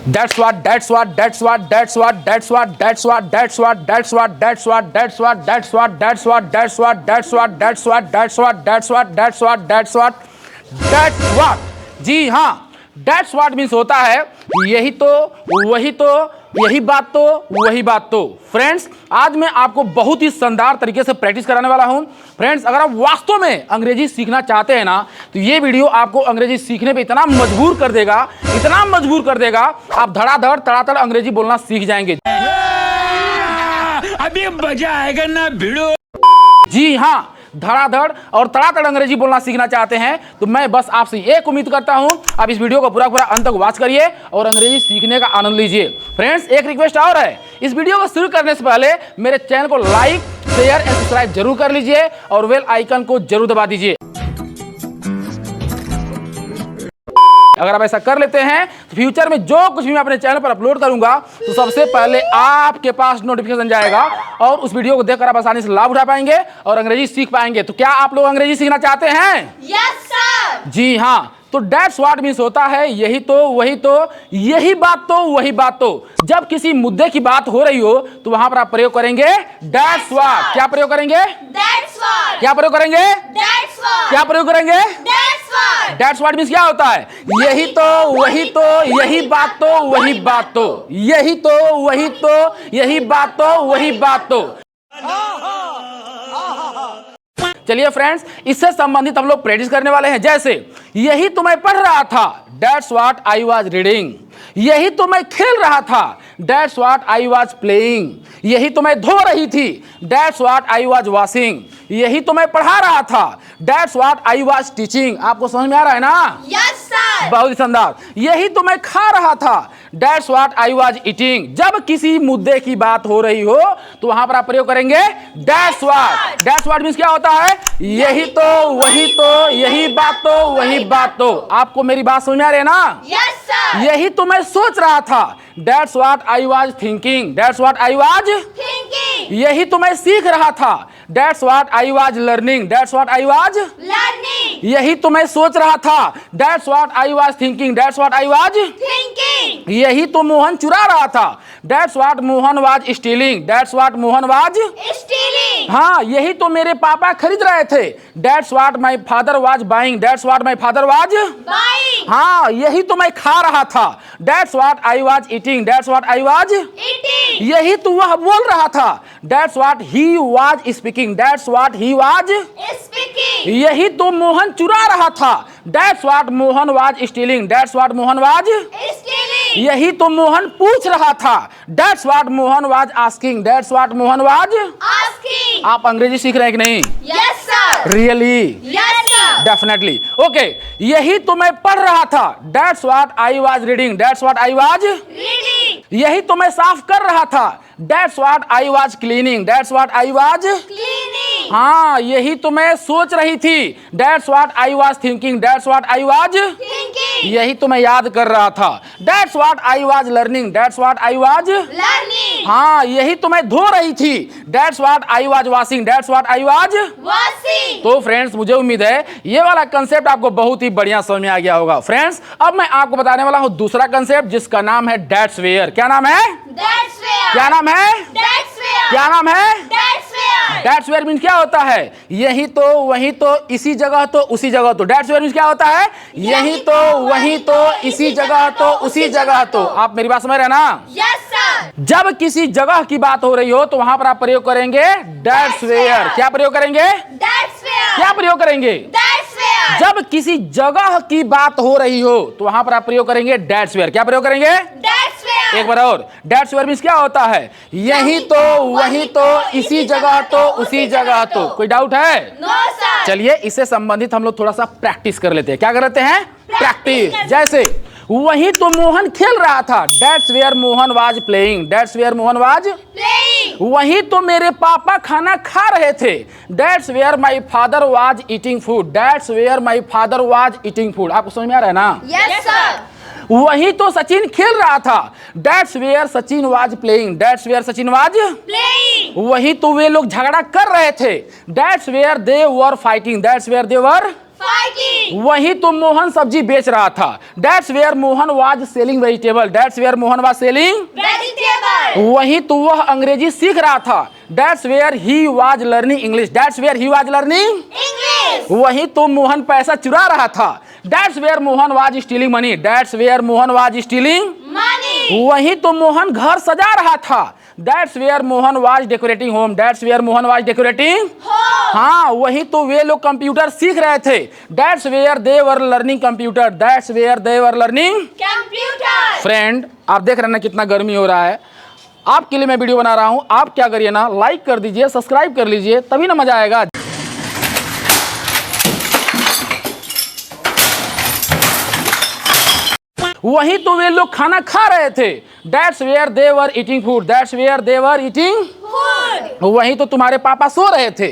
That's what, that's what, that's what, that's what, that's what, that's what, that's what, that's what, that's what, that's what, that's what, that's what, that's what, that's what, that's what, that's what, that's what, that's what, that's what, that's what. जी हाँ, that's what means होता है यही तो, वही तो, यही बात तो, वही बात तो। फ्रेंड्स, आज मैं आपको बहुत ही शानदार तरीके से प्रैक्टिस कराने वाला हूं। फ्रेंड्स, अगर आप वास्तव में अंग्रेजी सीखना चाहते हैं ना, तो ये वीडियो आपको अंग्रेजी सीखने पे इतना मजबूर कर देगा, इतना मजबूर कर देगा, आप धड़ाधड़ तड़ातड़ अंग्रेजी बोलना सीख जाएंगे। अभी मजा आएगा ना भिड़ो। जी हाँ, धड़ाधड़ और तड़ातड़ अंग्रेजी बोलना सीखना चाहते हैं तो मैं बस आपसे एक उम्मीद करता हूं, आप इस वीडियो को पूरा अंत तक वॉच करिए और अंग्रेजी सीखने का आनंद लीजिए। फ्रेंड्स, एक रिक्वेस्ट और है, इस वीडियो को शुरू करने से पहले मेरे चैनल को लाइक, शेयर एंड सब्सक्राइब जरूर कर लीजिए और बेल आइकन को जरूर दबा दीजिए। अगर आप ऐसा कर लेते हैं तो फ्यूचर में जो कुछ भी मैं अपने चैनल पर अपलोड करूंगा तो सबसे पहले आपके पास नोटिफिकेशन जाएगा और उस वीडियो को देखकर आप आसानी से लाभ उठा पाएंगे और अंग्रेजी सीख पाएंगे। तो क्या आप लोग अंग्रेजी सीखना चाहते हैं? Yes sir. जी हाँ, तो दैट्स व्हाट मीन्स होता है यही तो, वही तो, यही बात तो, वही बात तो। जब किसी मुद्दे की बात हो रही हो तो वहां पर आप प्रयोग करेंगे दैट्स व्हाट। क्या प्रयोग करेंगे? That's what. क्या प्रयोग करेंगे? That's what. क्या प्रयोग करेंगे? That's what. That's what means क्या होता है? यही तो, वही तो, यही बात तो, वही बात तो, यही तो, वही तो, यही बात तो, वही बात तो। चलिए फ्रेंड्स, इससे संबंधित हम लोग प्रैक्टिस करने वाले हैं। जैसे यही तो मैं पढ़ रहा था, that's what I was reading. यही तो मैं खेल रहा था, that's what I was playing. यही तो मैं धो रही थी, that's what I was washing. यही तो मैं पढ़ा रहा था, that's what I was teaching. आपको समझ में आ रहा है ना? Yes sir. बहुत ही शानदार। यही तो मैं खा रहा था, that's what I was eating. जब किसी मुद्दे की बात हो रही हो तो वहां पर आप प्रयोग करेंगे that's what. That's what means क्या होता है? यही तो, वही तो, यही बात तो, वही बात तो। आपको मेरी बात समझ में आ रही है ना? Yes sir. यही तो मैं सोच रहा था, that's what I was thinking. That's what I was thinking. यही तो मैं सीख रहा था, that's what I was learning. That's what I was learning. यही तो मैं सोच रहा था, that's what I was thinking. That's what I was thinking. यही तो मोहन चुरा रहा था, that's what Mohan was stealing. That's what Mohan was stealing. हाँ, यही तो मेरे पापा खरीद रहे थे, that's what my father was buying. That's what my father was buying. हाँ, यही तो मैं खा रहा था, that's what I was eating. That's what I was eating. यही तो वह बोल रहा था, that's what he was speaking. That's what he was speaking. यही तो मोहन चुरा रहा था, that's what Mohan was stealing. That's what Mohan was stealing. यही तो मोहन पूछ रहा था, that's what Mohan was asking. That's what Mohan was asking. आप अंग्रेजी सीख रहे हैं कि नहीं? Yes sir. Really? Yes sir. Definitely. Okay, यही तो मैं पढ़ रहा था, that's what I was reading. That's what I was reading. यही तो मैं साफ कर रहा था, that's what I was cleaning. That's what I was cleaning. हाँ, यही तो मैं सोच रही थी, that's what I was thinking. That's what I was thinking. यही तो मैं याद कर रहा था, that's what I was learning. That's what I was learning. हाँ, यही तो मैं धो रही थी, that's what I was washing. That's what I was washing. तो फ्रेंड्स, मुझे उम्मीद है ये वाला कंसेप्ट आपको बहुत ही बढ़िया समझ में आ गया होगा। फ्रेंड्स, अब मैं आपको बताने वाला हूं दूसरा कंसेप्ट जिसका नाम है दैट्स वेयर। क्या नाम है? That's where. क्या नाम है? That's where. क्या नाम है? That's where. That's where means क्या होता है? यही तो, वही तो, इसी जगह तो, उसी जगह तो। दैट्स वेयर मीन्स क्या होता है? यही तो, वही तो, इसी जगह तो, उसी जगह तो। आप मेरी बात समझ रहे हैं ना? Yes sir. जब किसी जगह की बात हो रही हो तो वहां पर आप प्रयोग करेंगे दैट्स वेयर। क्या प्रयोग करेंगे? That's where. क्या प्रयोग करेंगे? That's where. जब किसी जगह की बात हो रही हो तो वहां पर आप प्रयोग करेंगे दैट्स वेयर। क्या प्रयोग करेंगे? That's where. एक बार और, दैट्स वेयर मीन्स क्या होता है? यही तो, वही तो, इसी जगह तो, उसी जगह तो। कोई डाउट है? No sir. चलिए, इससे संबंधित हम लोग थोड़ा सा प्रैक्टिस कर लेते हैं। क्या कर लेते हैं? प्रैक्टिस। जैसे वही तो मोहन खेल रहा था, that's where Mohan was playing. That's where Mohan was playing. वही तो मेरे पापा खाना खा रहे थे, that's where my father was eating food. That's where my father was eating food. आपको समझ में आ रहा है ना? Yes sir. वही तो सचिन खेल रहा था, that's where Sachin was playing. That's where Sachin was playing. वही तो वे लोग झगड़ा कर रहे थे, that's where they were fighting. That's where they were Fighting. वहीं तो मोहन सब्जी बेच रहा था। That's where Mohan was selling vegetable. That's where Mohan was selling. Vegetable. वहीं तो वह अंग्रेजी सीख रहा था। That's where he was learning English. That's where he was learning. English. वहीं तो मोहन पैसा चुरा रहा था। That's where Mohan was stealing money. That's where Mohan was stealing. Money. वहीं तो मोहन घर सजा रहा था। That's where Mohan was decorating home. That's where Mohan was decorating. Home. हाँ, वहीं तो वे लोग कंप्यूटर सीख रहे थे। That's where they were learning computer. That's where they were learning. Computer. Friend, आप देख रहे हैं ना कितना गर्मी हो रहा है। आपके लिए मैं वीडियो बना रहा हूँ। आप क्या करिए ना, लाइक कर दीजिए, सब्सक्राइब कर लीजिए, तभी ना मजा आएगा। वहीं तो वे लोग खाना खा रहे थे। That's where they were eating food. That's where they were eating. Food. वहीं तो तुम्हारे पापा सो रहे थे।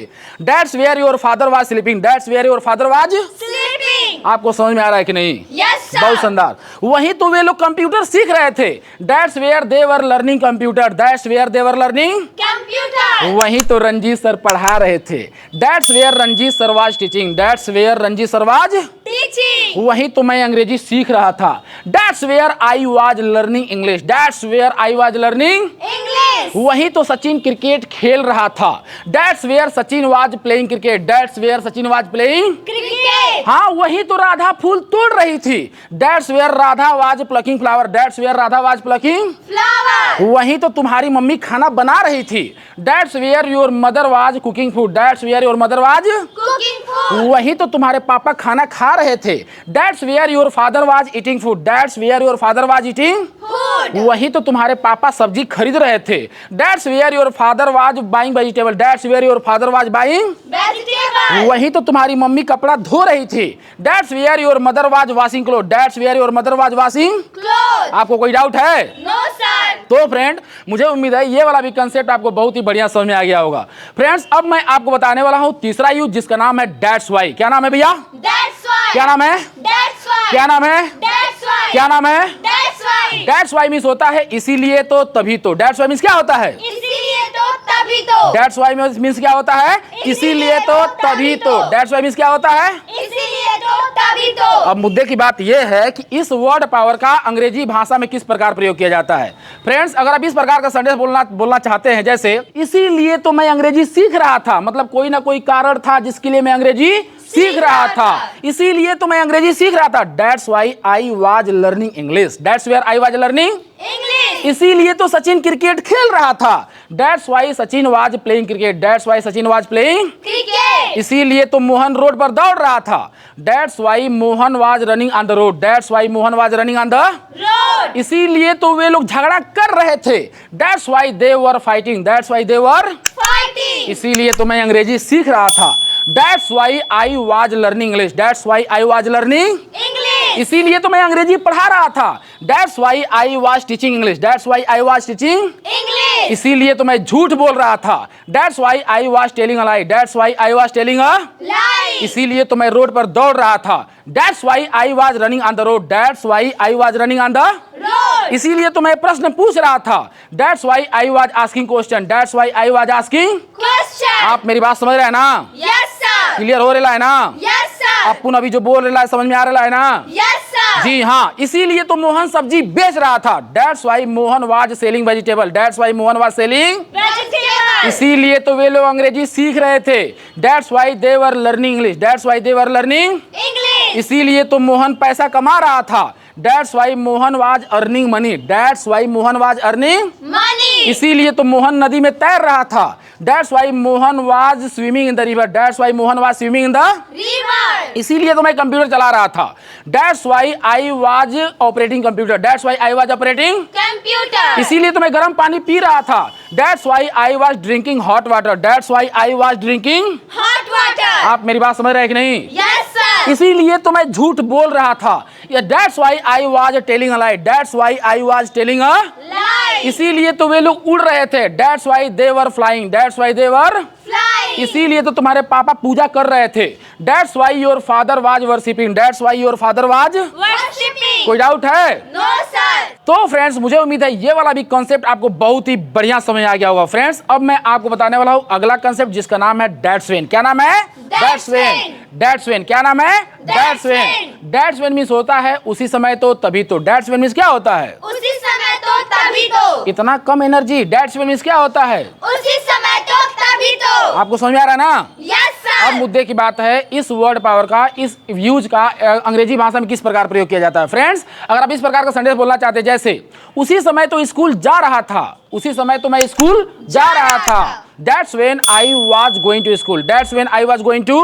That's where your father was sleeping. That's where your father was. Sleeping. आपको समझ में आ रहा है कि नहीं? Yes, sir. बहुत शानदार। वहीं तो वे लोग कंप्यूटर सीख रहे थे। That's where they were learning computer. That's where they were learning. Computer. वहीं तो रंजीत सर पढ़ा रहे थे। That's where Ranjeet sir was teaching. That's where Ranjeet sir was. Teaching. वहीं तो मैं अंग्रेजी सीख रहा था। That's where I was learning English. That's where I was learning. English. वहीं तो सचिन क्रिकेट खेल रहा था। That's where Sachin was playing cricket. That's where Sachin was playing. Cricket. हाँ, वहीं तो राधा फूल तोड़ रही थी। That's where Radha was plucking flower. That's where Radha was plucking. Flower. वहीं तो तुम्हारी मम्मी खाना बना रही थी। That's where your mother was cooking food. That's where your mother was. Cooking food. वहीं तो तुम्हारे पापा खाना खा रहे थे। That's where your father was eating food. That's where your father was eating. Food. वहीं तो तुम्हारे पापा सब्जी खरीद रहे थे। That's where your father was buying vegetable. That's where your father was buying. Vegetable. वहीं तो तुम्हारी मम्मी कपड़ा धो रही थी। That's where your mother was washing clothes. That's where your mother was washing. Clothes. आपको कोई डाउट है? No, sir. तो फ्रेंड, मुझे उम्मीद है ये वाला भी कंसेप्ट आपको बहुत ही बढ़िया समझ में आ गया होगा। फ्रेंड्स, अब मैं आपको बताने वाला हूँ तीसरा यूज, जिसका नाम है That's why। क्या नाम है भैया? That's why. क्या नाम है? That's why. क्या नाम है? That's why. क्या नाम है? That's why. That's why means होता है इसीलिए तो तभी तो। That's why मीन्स क्या होता है? इसीलिए तो तभी तो। That's why मीन्स क्या होता है? इसीलिए तो तभी तो। That's why मीन्स क्या होता है? इसीलिए तो तभी तो। अब मुद्दे की बात यह है कि इस वर्ड पावर का अंग्रेजी भाषा में किस प्रकार प्रयोग किया जाता है। फ्रेंड्स, अगर आप इस प्रकार का सेंटेंस बोलना चाहते हैं, जैसे इसीलिए तो मैं अंग्रेजी सीख रहा था, मतलब कोई ना कोई कारण था जिसके लिए मैं अंग्रेजी सीख रहा था, इसीलिए तो मैं अंग्रेजी सीख रहा था। That's why I was learning English. That's where I was learning. English. इसीलिए तो सचिन क्रिकेट खेल रहा था। That's why Sachin was playing cricket. That's why Sachin was playing. Cricket. इसीलिए तो मोहन रोड पर दौड़ रहा था। That's why Mohan was running on the road. That's why Mohan was running on the. Road. इसीलिए तो वे लोग झगड़ा कर रहे थे। That's why they were fighting. That's why they were. Fighting. इसीलिए तो मैं अंग्रेजी सीख रहा था। That's why I was learning English. That's why I was learning. English. इसीलिए तो मैं अंग्रेजी पढ़ा रहा था। That's why I was teaching English. That's why I was teaching. English. इसीलिए तो मैं झूठ बोल रहा था। That's why I was telling a lie. That's why I was telling a. Lie. इसीलिए तो मैं रोड पर दौड़ रहा था। That's why I was running on the road. That's why I was running on the. Road. इसीलिए तो मैं प्रश्न पूछ रहा था। That's why I was asking question. That's why I was asking. Question. आप मेरी बात समझ रहे हैं ना? Yes, sir. क्लियर हो रहा है ना? Yes, sir. अपुन अभी जो बोल रहा है समझ में आ रहा है ना? Yes, sir. जी हाँ, इसीलिए तो मोहन सब्जी बेच रहा था। That's why Mohan was selling vegetable. That's why Mohan was selling. Vegetable. इसीलिए तो वे लोग अंग्रेजी सीख रहे थे। That's why they were learning English. That's why they were learning. English. इसीलिए तो मोहन पैसा कमा रहा था। That's why Mohan was earning money. That's why Mohan was earning. Money. इसीलिए तो मोहन नदी में तैर रहा था। That's why Mohan was swimming in the river. That's why Mohan was swimming in the. River. इसीलिए तो मैं कंप्यूटर चला रहा था। That's why I was operating computer. That's why I was operating. Computer. इसीलिए तो मैं गर्म पानी पी रहा था। That's why I was drinking hot water. That's why I was drinking. Hot water. आप मेरी बात समझ रहे हैं कि नहीं? Yes, sir. इसीलिए तो मैं झूठ बोल रहा था। That's why I was telling a lie. That's why I was telling a. Lie. इसीलिए तो वे लोग उड़ रहे थे। That's why they were flying. That's why they were. Flying. Flying. इसीलिए तो तुम्हारे पापा पूजा कर रहे थे। That's why your father was worshipping. That's why your father was। Worshipping. कोई डाउट है? No sir. तो फ्रेंड्स मुझे उम्मीद है ये वाला भी कॉन्सेप्ट आपको बहुत ही बढ़िया समझ आ गया होगा। फ्रेंड्स अब मैं आपको बताने वाला हूँ अगला कॉन्सेप्ट जिसका नाम है दैट्स व्हेन। क्या नाम है? That's when. That's when. क्या नाम है? That's when. That's when means होता है उसी समय तो तभी तो। दैट्स व्हेन मींस क्या होता है? उसी समय तो तभी तो। इतना कम एनर्जी। दैट्स व्हेन मींस क्या होता है? उसी समय तो तभी तो। आपको समझ में आ रहा है ना? Yes अब sir. मुद्दे की बात है इस वर्ड पावर का, इस यूज का अंग्रेजी भाषा में किस प्रकार प्रयोग किया जाता है। फ्रेंड्स अगर आप इस प्रकार का सेंटेंस बोलना चाहते हैं जैसे उसी समय तो स्कूल जा रहा था, उसी समय तो मैं स्कूल जा रहा था। That's when I was going to school. That's when I was going to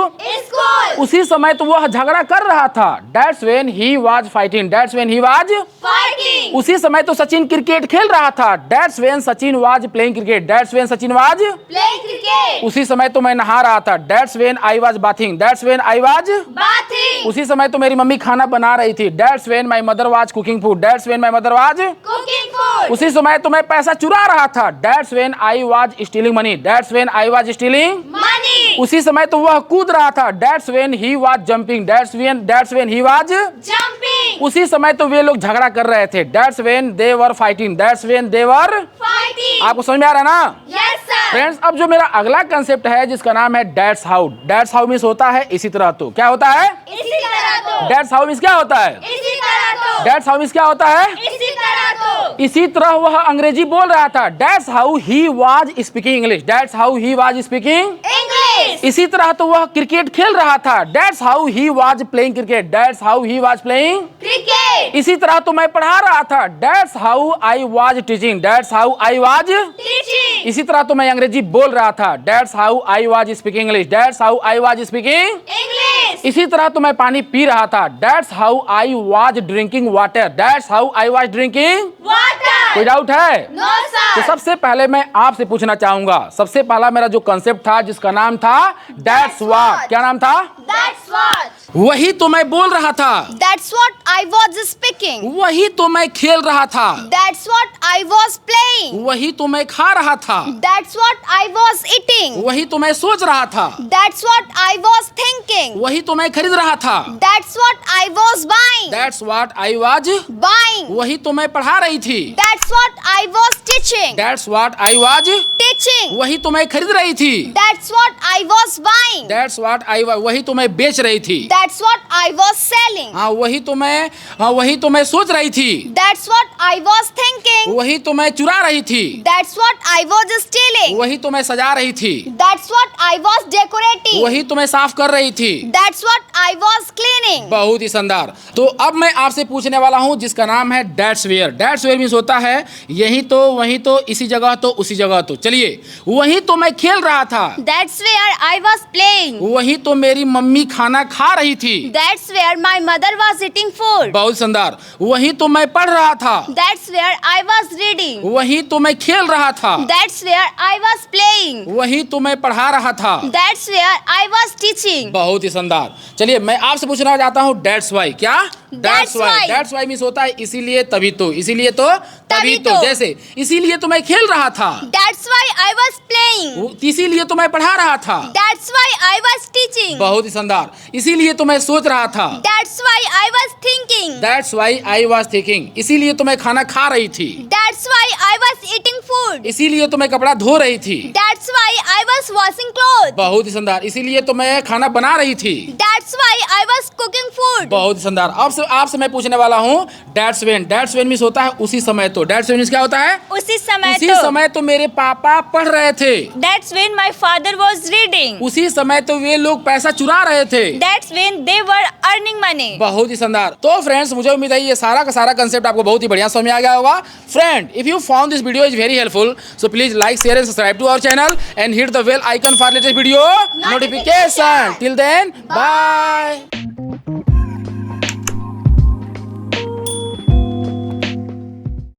School. उसी समय तो वह झगड़ा कर रहा था। That's when he was fighting. That's when he was Fighting. उसी समय तो सचिन क्रिकेट खेल रहा था। That's when Sachin was playing cricket. That's when Sachin was Playing cricket. उसी समय तो मैं नहा रहा था। That's when I was bathing. That's when I was Bathing. उसी समय तो मेरी मम्मी खाना बना रही थी। That's when my mother was cooking food. That's when my mother was Cooking food. उसी समय तो मैं पैसा चुरा रहा था। That's when I was stealing money. That's when I was stealing Money. उसी समय तो वह कूद रहा था। That's when he was jumping. That's when he was Jumping. उसी समय तो वे लोग झगड़ा कर रहे थे। That's when they were fighting. That's when they were Fighting. आपको समझ में आ रहा है ना? Yes sir. फ्रेंड्स अब जो मेरा अगला कंसेप्ट है जिसका नाम है that's how. That's how means होता है इसी तरह तो। क्या होता है? इसी तरह तो। दैट्स हाउ मींस क्या होता है? इसी तरह तो। दैट्स हाउ मींस क्या होता है? इसी तरह तो। इसी तरह वह अंग्रेजी बोल रहा था। That's how he was speaking English. That's how he was speaking English. इसी तरह तो वह क्रिकेट खेल रहा था। That's how he was playing cricket. That's how he was playing Cricket. इसी तरह तो मैं पढ़ा रहा था। That's how I was teaching. That's how I was Teaching. इसी तरह तो मैं अंग्रेजी बोल रहा था। That's how I was speaking English. That's how I was speaking English. इसी तरह तो मैं पानी पी रहा था। That's how I was drinking water. That's how I was drinking Water. कोई डाउट है? No तो sir. सबसे पहले मैं आपसे पूछना चाहूंगा, सबसे पहला मेरा जो कंसेप्ट था जिसका नाम था दैट्स व्हाट। क्या नाम था? That's what. वही तो मैं बोल रहा था। That's what I was speaking. वही तो मैं खेल रहा था। That's what I was playing. वही तो मैं खा रहा था। That's what I was eating. वही तो मैं सोच रहा था। That's what I was thinking. वही तो मैं खरीद रहा था। That's what I was buying. That's what I was Buying. वही तो मैं पढ़ा रही थी। That's what I was teaching. That's what I was Teaching. वही तो मैं खरीद रही थी। That's what I was buying. That's what I वही तो मैं बेच रही थी। That's what I was selling. हाँ वही तो मैं सोच रही थी। That's what I was thinking. वही तो मैं चुरा रही थी। That's what I was stealing. वही तो मैं सजा रही थी। That's what I was decorating. वही तो मैं साफ कर रही थी। That's what I was cleaning. बहुत ही शानदार। तो अब मैं आपसे पूछने वाला हूँ जिसका नाम है that's where. That's where means होता है यही तो, वही तो, इसी जगह तो, उसी जगह तो। चलिए वही तो मैं खेल रहा था। That's where I was playing. वही तो मेरी मम्मी खाना खा रही थी। That's where my mother was eating food. बहुत शानदार। वही तो मैं पढ़ रहा था। That's where I was reading. वही तो मैं खेल रहा था। That's where I was playing. वही तो मैं पढ़ा रहा था। That's where I was teaching. बहुत ही शानदार। चलिए मैं आपसे पूछना चाहता हूँ दैट्स वाई। क्या? That's why. That's why means होता है इसीलिए तभी तो, इसीलिए तो तभी तभी तो। तो। जैसे इसीलिए तो मैं खेल रहा था। That's why I was playing. इसीलिए तो मैं पढ़ा रहा था। That's why I was teaching. बहुत ही शानदार। इसीलिए तो मैं सोच रहा था। That's why I was thinking. That's why I was thinking. इसीलिए तो मैं खाना खा रही थी। That's why I was eating food. इसीलिए तो मैं कपड़ा धो रही थी। That's why I was washing clothes. बहुत ही शानदार। इसीलिए तो मैं खाना बना रही थी। That's why I was cooking food. बहुत ही शानदार। अब आपसे मैं पूछने वाला हूँ that's when. That's when means होता है उसी समय तो। दैट्स व्हेन मीन्स क्या होता है? उसी समय उसी तो। समय तो मेरे पापा पढ़ रहे थे। That's when my father was reading. उसी समय तो वे लोग पैसा चुरा रहे थे। That's when they were earning money. बहुत ही शानदार। तो फ्रेंड्स मुझे उम्मीद है ये सारा का सारा कंसेप्ट आपको बहुत ही बढ़िया समझ में आ गया होगा। Friend if you found this video is very helpful so please like share and subscribe to our channel and hit the bell icon for latest video notification. Till then bye.